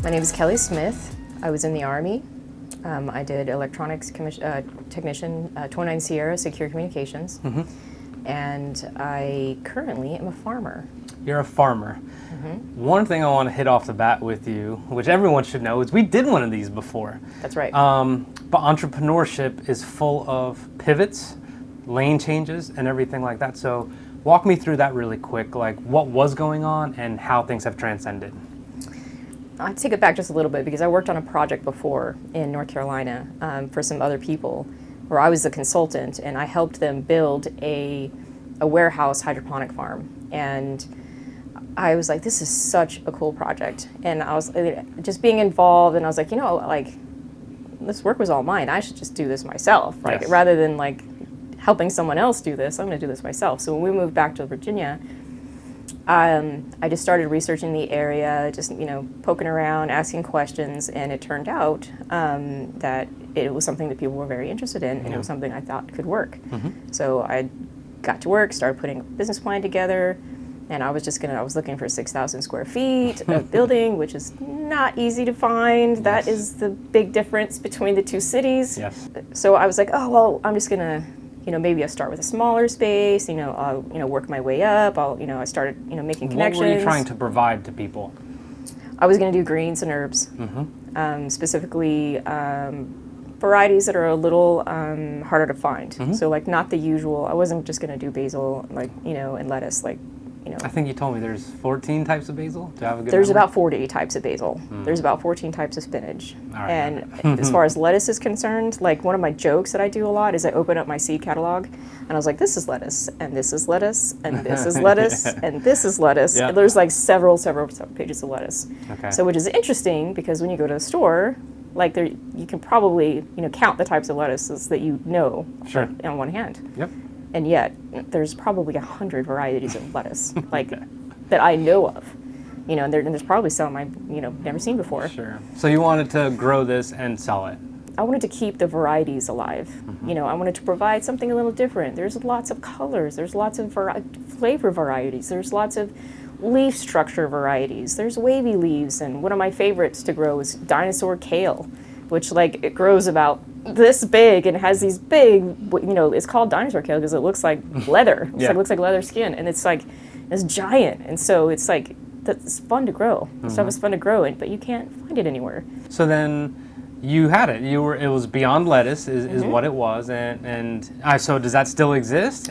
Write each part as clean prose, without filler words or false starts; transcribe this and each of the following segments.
My name is Kelly Smith. I was in the Army. I did electronics technician, 29 Sierra Secure Communications, and I currently am a farmer. You're a farmer. One thing I want to hit off the bat with you, which everyone should know, is we did one of these before. That's right. But entrepreneurship is full of pivots, lane changes, and everything like that. So walk me through that really quick, like what was going on and how things have transcended. I'll take it back just a little bit because I worked on a project before in North Carolina for some other people where I was the consultant and I helped them build a warehouse hydroponic farm. And I was like, this is such a cool project. And I was just being involved and I was like, this work was all mine. I should just do this myself, right? Yes. Rather than like helping someone else do this, I'm gonna do this myself. So when we moved back to Virginia, I just started researching the area, just poking around, asking questions, and it turned out that it was something that people were very interested in, and it was something I thought could work. So I got to work, started putting a business plan together, and I was looking for 6,000 square feet of building, which is not easy to find. Yes. That is the big difference between the two cities. Yes. So I was like, oh well, I'm just gonna. Maybe I start with a smaller space, I'll, work my way up. I started, making connections. What were you trying to provide to people? I was going to do greens and herbs, specifically varieties that are a little harder to find. So like not the usual, I wasn't just going to do basil, and lettuce, I think you told me there's 14 types of basil. Do I have a good There's number? about 40 types of basil. There's about 14 types of spinach. All right. And as far as lettuce is concerned, like one of my jokes that I do a lot is I open up my seed catalog and I was like, this is lettuce, and this is lettuce, and this is lettuce, and this is lettuce. Yeah. And there's like several pages of lettuce. Okay. So which is interesting because when you go to the store, like you can probably, count the types of lettuces that Sure. on one hand. Yep. And yet, there's probably 100 varieties of lettuce, that I know of. And there's probably some I've, never seen before. Sure. So you wanted to grow this and sell it? I wanted to keep the varieties alive. I wanted to provide something a little different. There's lots of colors. There's lots of flavor varieties. There's lots of leaf structure varieties. There's wavy leaves. And one of my favorites to grow is dinosaur kale, which it grows about this big and has these big, it's called dinosaur kale because it looks like leather. It looks like leather skin, and it's giant. And so it's that's fun to grow. Stuff is fun to grow, but you can't find it anywhere. So then you had it. It was beyond lettuce is what it was, so does that still exist?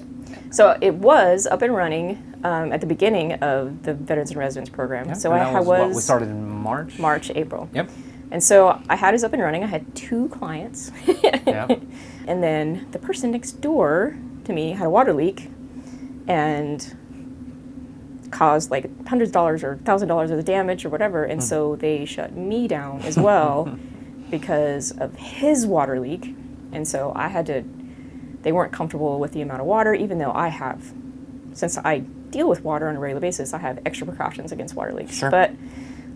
So it was up and running at the beginning of the Veterans and Residents program. Yep. So and we started in March? March, April. Yep. And so I had it up and running. I had 2 clients. Yep. And then the person next door to me had a water leak and caused hundreds of dollars or $1,000 of damage or whatever. And so they shut me down as well because of his water leak. And so they weren't comfortable with the amount of water, even though since I deal with water on a regular basis, I have extra precautions against water leaks. Sure. But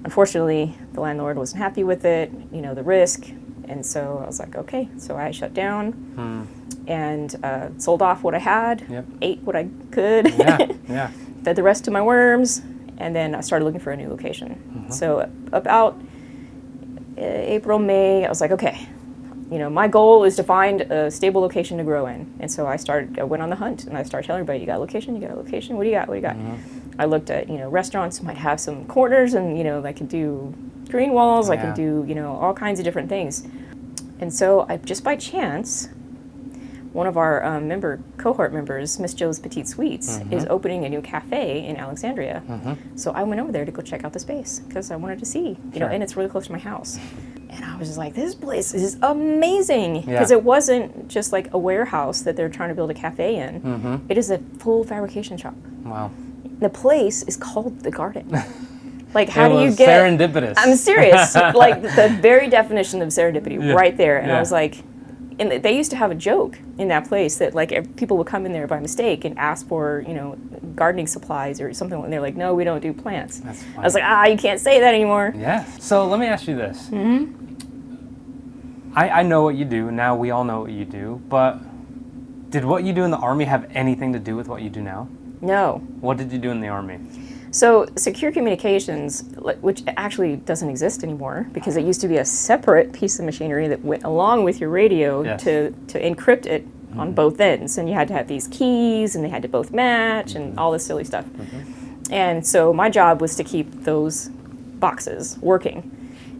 unfortunately, the landlord wasn't happy with it, the risk, and so I was like, okay. So I shut down and sold off what I had, ate what I could, fed the rest to my worms, and then I started looking for a new location. So about April, May, I was like, okay, my goal is to find a stable location to grow in. And so I went on the hunt, and I started telling everybody, you got a location, what do you got? I looked at, restaurants might have some corners and, I could do green walls, I could do, all kinds of different things. And so just by chance, one of our cohort members, Miss Joe's Petite Sweets, is opening a new cafe in Alexandria. So I went over there to go check out the space because I wanted to see, and it's really close to my house. And I was just like, this place is amazing because it wasn't just like a warehouse that they're trying to build a cafe in. It is a full fabrication shop. Wow. The place is called The Garden. How do you get serendipitous? I'm serious. The very definition of serendipity right there. And I was like, and they used to have a joke in that place that people would come in there by mistake and ask for, gardening supplies or something, and they're like, no, we don't do plants. That's funny. I was like, you can't say that anymore. Yeah. So let me ask you this. I know what you do. Now we all know what you do, but did what you do in the Army have anything to do with what you do now? No. What did you do in the Army? So secure communications, which actually doesn't exist anymore because it used to be a separate piece of machinery that went along with your radio to encrypt it on both ends. And you had to have these keys and they had to both match and all this silly stuff. And so my job was to keep those boxes working.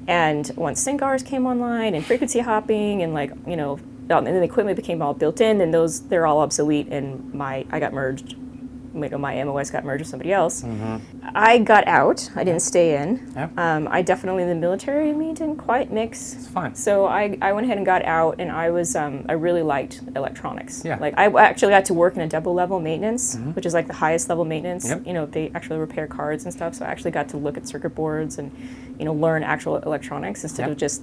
And once SynCars came online and frequency hopping and and then the equipment became all built in, and they're all obsolete, and I got merged. My MOS got merged with somebody else. I got out. I didn't stay in. I definitely in the military, we didn't quite mix. It's fine. So I went ahead and got out, and I really liked electronics. Like I actually got to work in a double level maintenance, which is like the highest level maintenance. They actually repair cards and stuff. So I actually got to look at circuit boards and learn actual electronics instead of just,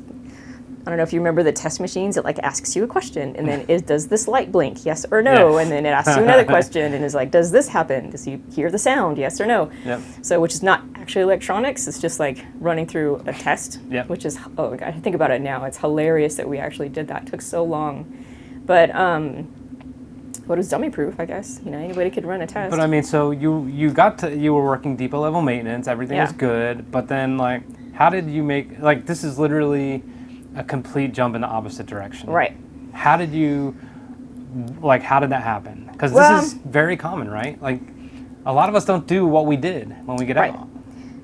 I don't know if you remember the test machines. It asks you a question, and then does this light blink? Yes or no? And then it asks you another question, and is does this happen? Does you hear the sound? Yes or no? So which is not actually electronics. It's just running through a test, which is, I think about it now. It's hilarious that we actually did that. It took so long, but it was dummy proof, I guess. Anybody could run a test. But I mean, so you were working depot level maintenance. Everything was good, but then how did you make this is literally a complete jump in the opposite direction. Right. How did that happen? Because this is very common, right? A lot of us don't do what we did when we get out.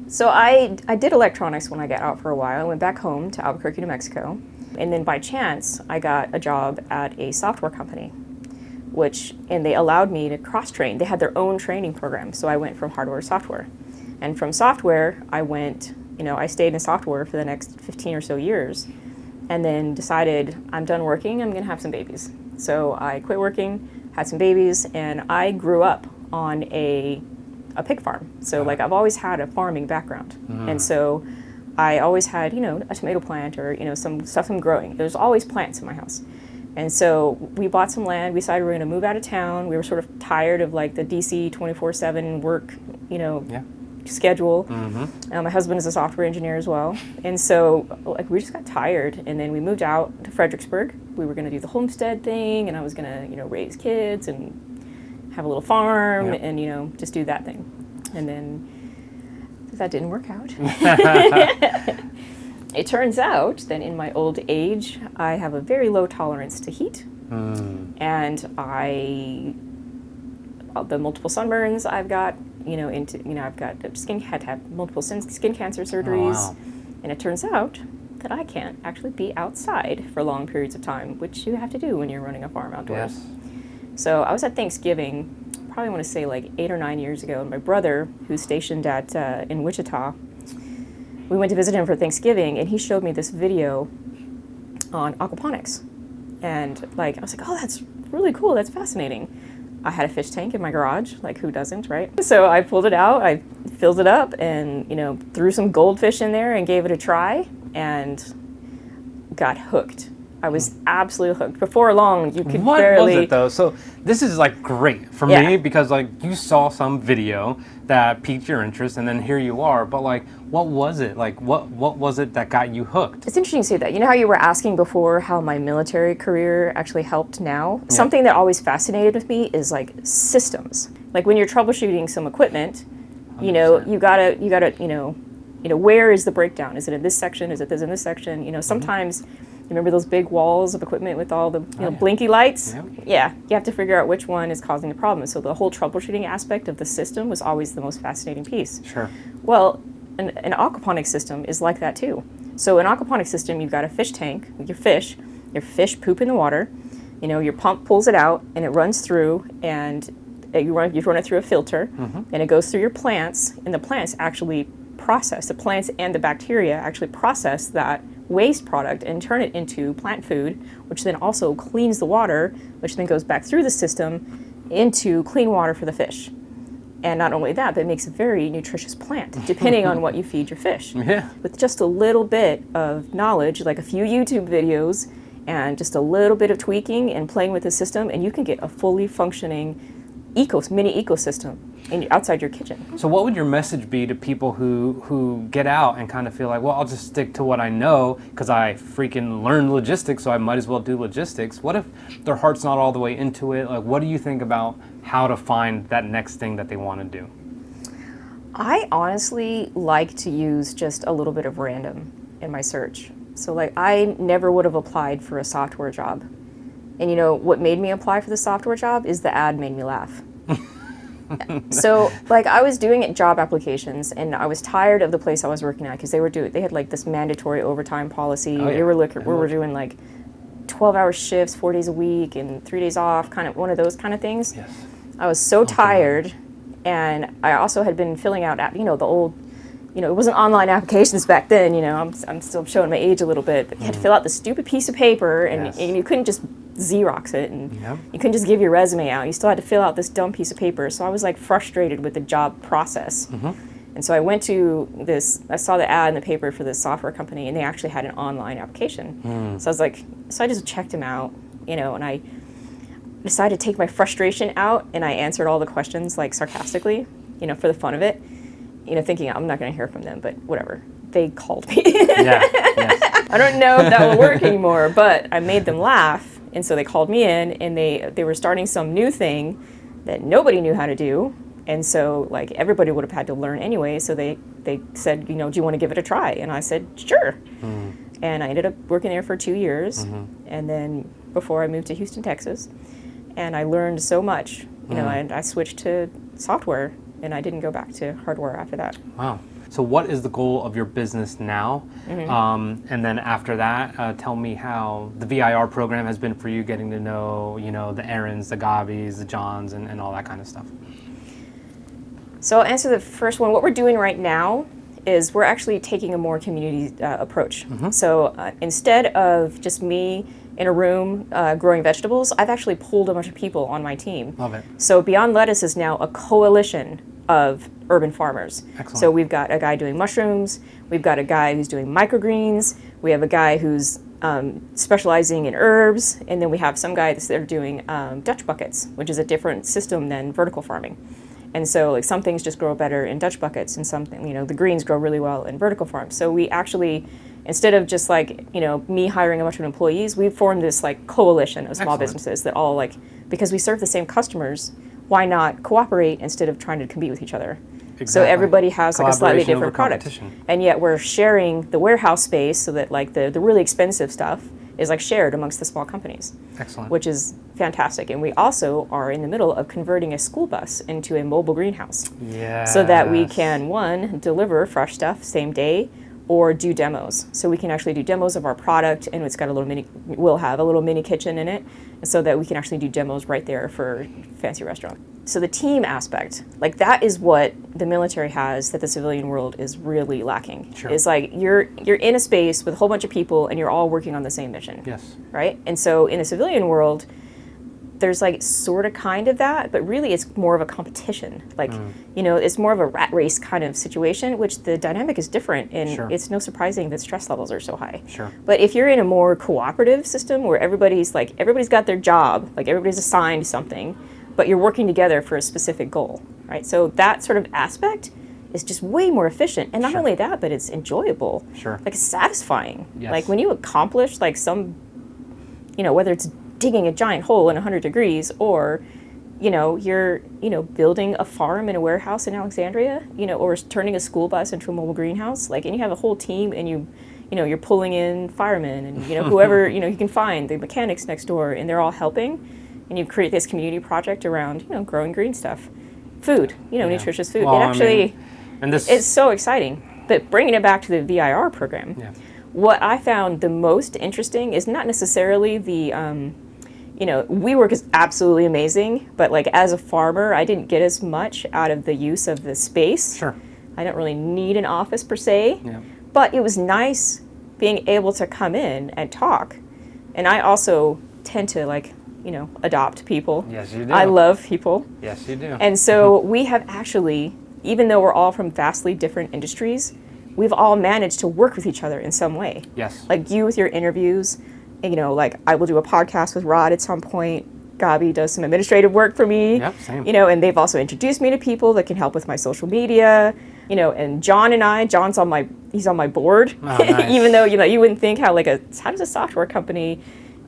So I did electronics when I got out for a while. I went back home to Albuquerque, New Mexico. And then by chance, I got a job at a software company, and they allowed me to cross-train. They had their own training program. So I went from hardware to software. And from software, I stayed in software for the next 15 or so years. And then decided I'm done working, I'm gonna have some babies. So I quit working, had some babies, and I grew up on a pig farm. So I've always had a farming background. And so I always had, a tomato plant or, some stuff I'm growing. There's always plants in my house. And so we bought some land, we decided we were gonna move out of town. We were sort of tired of the DC 24/7 work, schedule. My husband is a software engineer as well, and so we just got tired, and then we moved out to Fredericksburg. We were going to do the Homestead thing, and I was going to raise kids and have a little farm and just do that thing, and then that didn't work out. It turns out that in my old age I have a very low tolerance to heat, and the multiple sunburns I've got, I've got had to have multiple skin cancer surgeries, and it turns out that I can't actually be outside for long periods of time, which you have to do when you're running a farm outdoors. So I was at Thanksgiving, probably want to say 8 or 9 years ago, and my brother, who's stationed in Wichita, we went to visit him for Thanksgiving, and he showed me this video on aquaponics, and I was like, oh, that's really cool, that's fascinating. I had a fish tank in my garage, who doesn't, right? So I pulled it out, I filled it up, and threw some goldfish in there and gave it a try, and got hooked. I was absolutely hooked. Before long, you could barely... What was it though? So this is great for me because you saw some video that piqued your interest, and then here you are. But what was it? What was it that got you hooked? It's interesting you say that. You know how you were asking before how my military career actually helped now? Yeah. Something that always fascinated with me is systems. When you're troubleshooting some equipment, 100%. you gotta, where is the breakdown? Is it in this section? Is it in this section? Sometimes. You remember those big walls of equipment with all the blinky lights? Yeah, you have to figure out which one is causing the problem. So the whole troubleshooting aspect of the system was always the most fascinating piece. Sure. Well, an aquaponic system is like that too. So an aquaponic system, you've got a fish tank with your fish poop in the water, your pump pulls it out and it runs through, and you run it through a filter, and it goes through your plants, and the plants and the bacteria actually process that waste product and turn it into plant food, which then also cleans the water, which then goes back through the system into clean water for the fish. And not only that, but it makes a very nutritious plant, depending on what you feed your fish. Yeah. With just a little bit of knowledge, a few YouTube videos, and just a little bit of tweaking and playing with the system, and you can get a fully functioning mini ecosystem outside your kitchen. So what would your message be to people who get out and kind of feel well, I'll just stick to what I know because I freaking learned logistics, so I might as well do logistics? What if their heart's not all the way into it? What do you think about how to find that next thing that they want to do? I honestly like to use just a little bit of random in my search. So like I never would have applied for a software job. And you know what made me apply for the software job is the ad made me laugh. So like I was doing job applications and I was tired of the place I was working at because they had like this mandatory overtime policy. Oh, yeah. We were doing like 12-hour shifts, 4 days a week and 3 days off, kind of one of those kind of things. Yes. I was so tired, and I also had been filling out, the old, it wasn't online applications back then, I'm still showing my age a little bit, but you had to fill out this stupid piece of paper, and, Yes. and you couldn't just Xerox it, and Yep. you couldn't just give your resume out. You still had to fill out this dumb piece of paper, so I was like frustrated with the job process. And so I went to I saw the ad in the paper for this software company, and they actually had an online application. So I just checked them out, and I decided to take my frustration out, and I answered all the questions like sarcastically, for the fun of it, thinking I'm not going to hear from them, but whatever. They called me. Yeah. Yes. I don't know if that will work anymore, but I made them laugh, and so they called me in, and they were starting some new thing that nobody knew how to do. And so, like, everybody would have had to learn anyway. So they said, do you want to give it a try? And I said, sure. And I ended up working there for 2 years. And then before I moved to Houston, Texas. And I learned so much, and I switched to software. And I didn't go back to hardware after that. Wow. So what is the goal of your business now? And then after that, tell me how the VIR program has been for you, getting to know, the Aarons, the Gabbies, the Johns, and all that kind of stuff. So I'll answer the first one. What we're doing right now is we're actually taking a more community approach. So instead of just me in a room growing vegetables, I've actually pulled a bunch of people on my team. Love it. So Beyond Lettuce is now a coalition of urban farmers. Excellent. So we've got a guy doing mushrooms, we've got a guy who's doing microgreens, we have a guy who's specializing in herbs, and then we have some guys that are doing Dutch buckets, which is a different system than vertical farming. And so like some things just grow better in Dutch buckets, and something, the greens grow really well in vertical farms. So we actually, instead of just like, me hiring a bunch of employees, we've formed this like coalition of small Excellent. businesses that all because we serve the same customers, why not cooperate instead of trying to compete with each other? Exactly. So everybody has like a slightly Collaboration different over product. competition. And yet we're sharing the warehouse space so that like the really expensive stuff is like shared amongst the small companies. Excellent. Which is fantastic. And we also are in the middle of converting a school bus into a mobile greenhouse. Yes. So that we can, one, deliver fresh stuff same day, or do demos. So we can actually do demos of our product, and we'll have a little mini kitchen in it, so that we can actually do demos right there for fancy restaurant. So the team aspect, like that is what the military has that the civilian world is really lacking. Sure. It's like you're in a space with a whole bunch of people and you're all working on the same mission. Yes. Right? And so in the civilian world, there's like sort of kind of that, but really it's more of a competition. Like, it's more of a rat race kind of situation, which the dynamic is different, and Sure. It's no surprising that stress levels are so high. Sure. But if you're in a more cooperative system where everybody's got their job, like everybody's assigned something, but you're working together for a specific goal, right? So that sort of aspect is just way more efficient. And not Sure. only that, but it's enjoyable. Sure. Like it's satisfying. Yes. Like when you accomplish like some, whether it's digging a giant hole in 100 degrees or, you're, building a farm in a warehouse in Alexandria, or turning a school bus into a mobile greenhouse, like, and you have a whole team and you're pulling in firemen and, whoever, you can find, the mechanics next door, and they're all helping, and you create this community project around, growing green stuff, food, nutritious food. Well, it actually, it's so exciting. But bringing it back to the VIR program, Yeah. what I found the most interesting is not necessarily the, WeWork is absolutely amazing, but like as a farmer, I didn't get as much out of the use of the space. Sure. I don't really need an office per se, Yeah. but it was nice being able to come in and talk. And I also tend to adopt people. Yes, you do. I love people. Yes, you do. And so we have actually, even though we're all from vastly different industries, we've all managed to work with each other in some way. Yes. Like you with your interviews, and, I will do a podcast with Rod at some point. Gabi does some administrative work for me. Yep, same. And they've also introduced me to people that can help with my social media. And John and I, he's on my board. Oh, nice. Even though, you wouldn't think how does a software company,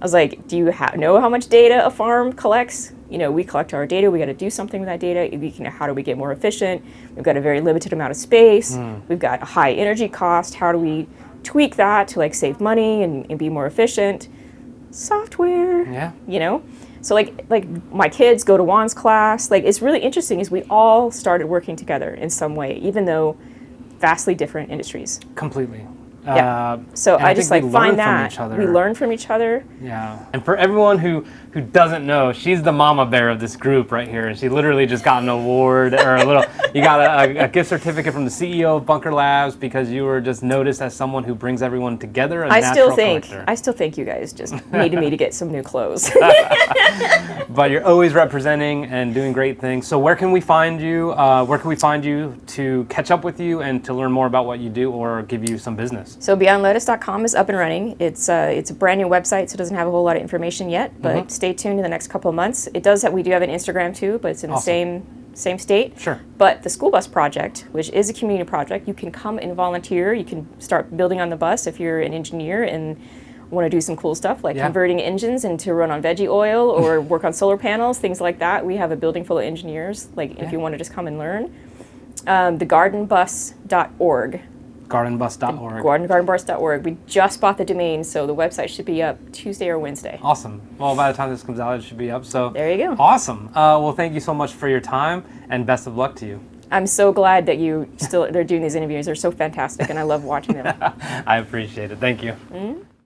I was like, do you know how much data a farm collects? We collect our data. We got to do something with that data. How do we get more efficient? We've got a very limited amount of space. We've got a high energy cost. How do we tweak that to like save money and be more efficient? Software. Yeah. So like my kids go to Juan's class. Like it's really interesting is we all started working together in some way, even though vastly different industries. Completely. Yeah. So I just like find that we learn from each other. Yeah. And for everyone who doesn't know, she's the mama bear of this group right here. She literally just got an award or you got a gift certificate from the CEO of Bunker Labs because you were just noticed as someone who brings everyone together. I still think you guys just needed me to get some new clothes. But you're always representing and doing great things. So where can we find you? Where can we find you to catch up with you and to learn more about what you do or give you some business? So beyondlettuce.com is up and running. It's a brand new website, so it doesn't have a whole lot of information yet, but stay tuned in the next couple of months. We do have an Instagram too, but it's in the same state. Sure. But the school bus project, which is a community project, you can come and volunteer. You can start building on the bus if you're an engineer and want to do some cool stuff like converting engines into run on veggie oil or work on solar panels, things like that. We have a building full of engineers, if you want to just come and learn. Thegardenbus.org. Gardenbus.org. Gardenbus.org. We just bought the domain, so the website should be up Tuesday or Wednesday. Awesome. Well, by the time this comes out, it should be up. So there you go. Awesome. Well, thank you so much for your time, and best of luck to you. I'm so glad that they're doing these interviews. They're so fantastic, and I love watching them. I appreciate it. Thank you. Mm-hmm.